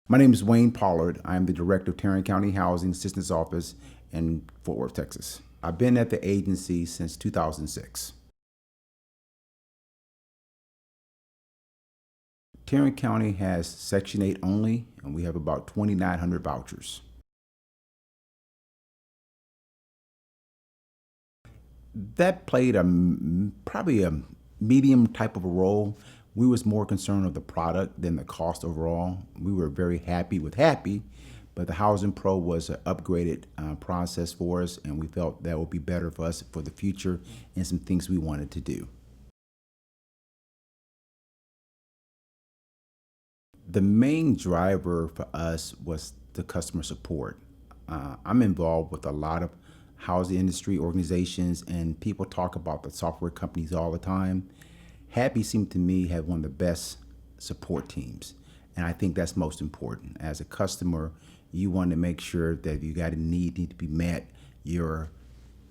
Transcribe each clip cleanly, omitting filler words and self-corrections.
My name is Wayne Pollard. I am the Director of Tarrant County Housing Assistance Office in Fort Worth, Texas. I've been at the agency since 2006. Tarrant County has Section 8 only, and we have about 2,900 vouchers. That played probably a medium type of a role. We was more concerned with the product than the cost overall. We were very happy with Happy, but the Housing Pro was an upgraded process for us, and we felt that would be better for us for the future and some things we wanted to do. The main driver for us was the customer support. I'm involved with a lot of housing industry organizations, and people talk about the software companies all the time. Happy seemed to me have one of the best support teams, and I think that's most important. As a customer, you want to make sure that if you got a need to be met, your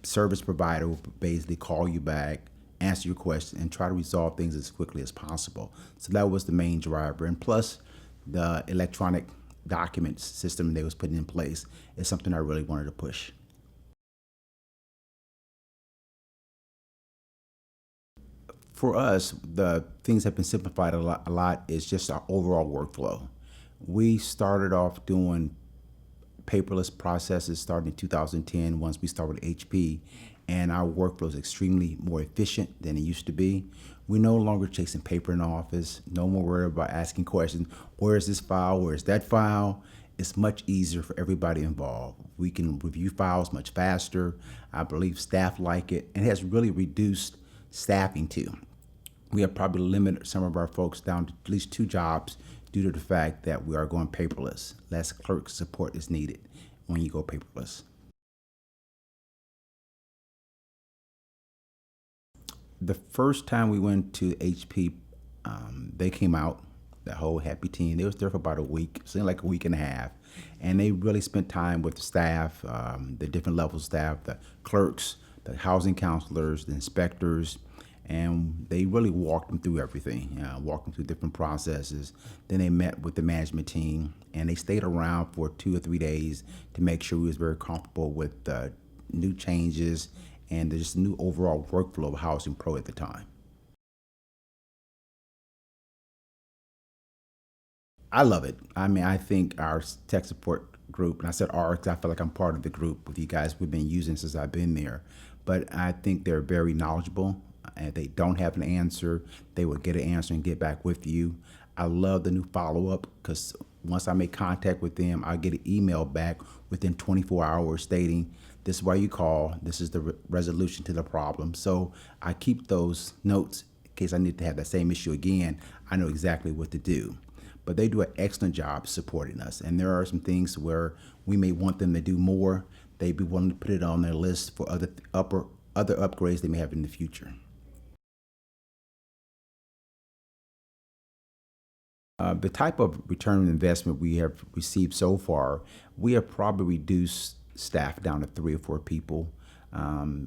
service provider will basically call you back, answer your question, and try to resolve things as quickly as possible. So that was the main driver. And plus, the electronic document system that was put in place is something I really wanted to push. For us, the things have been simplified a lot is just our overall workflow. We started off doing paperless processes starting in 2010 once we started with HP, and our workflow is extremely more efficient than it used to be. We're no longer chasing paper in the office, no more worried about asking questions, where is this file, where is that file? It's much easier for everybody involved. We can review files much faster. I believe staff like it, and it has really reduced staffing too. We have probably limited some of our folks down to at least 2 jobs due to the fact that we are going paperless. Less clerk support is needed when you go paperless. The first time we went to HP, they came out, the whole Happy team. They was there for about a week, seemed like a week and a half, and they really spent time with the staff, the different levels of staff, the clerks, the housing counselors, the inspectors, and they really walked them through everything, walked them through different processes. Then they met with the management team, and they stayed around for 2 or 3 days to make sure we was very comfortable with the new changes and just new overall workflow of Housing Pro at the time. I love it. I mean, I think our tech support group, and I said our because I feel like I'm part of the group with you guys we've been using since I've been there, but I think they're very knowledgeable. And if they don't have an answer, they will get an answer and get back with you. I love the new follow up because once I make contact with them, I get an email back within 24 hours stating, this is why you call, this is the resolution to the problem. So I keep those notes in case I need to have that same issue again. I know exactly what to do. But they do an excellent job supporting us. And there are some things where we may want them to do more. They'd be willing to put it on their list for other upgrades they may have in the future. The type of return on investment we have received so far, we have probably reduced staff down to 3 or 4 people.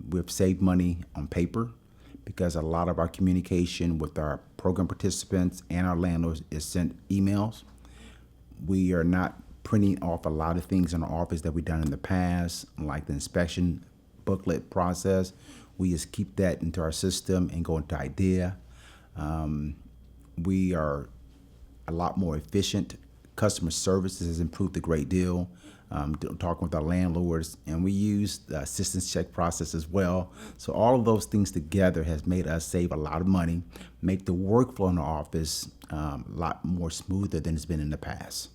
We've saved money on paper because a lot of our communication with our program participants and our landlords is sent emails. We are not printing off a lot of things in our office that we've done in the past, like the inspection booklet process. We just keep that into our system and go into IDEA. We are a lot more efficient. Customer service has improved a great deal. Talking with our landlords, and we use the assistance check process as well. So all of those things together has made us save a lot of money, make the workflow in the office a lot more smoother than it's been in the past.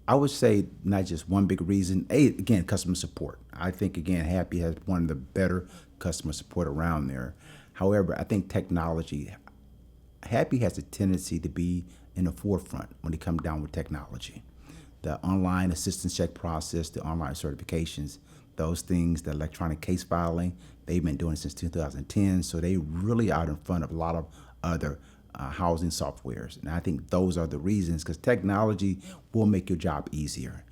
I would say not just one big reason. Again, customer support. I think again, Happy has one of the better customer support around there. However, I think technology, Happy has a tendency to be in the forefront when it comes down with technology. The online assistance check process, the online certifications, those things, the electronic case filing, they've been doing it since 2010, so they really out in front of a lot of other housing softwares. And I think those are the reasons, because technology will make your job easier.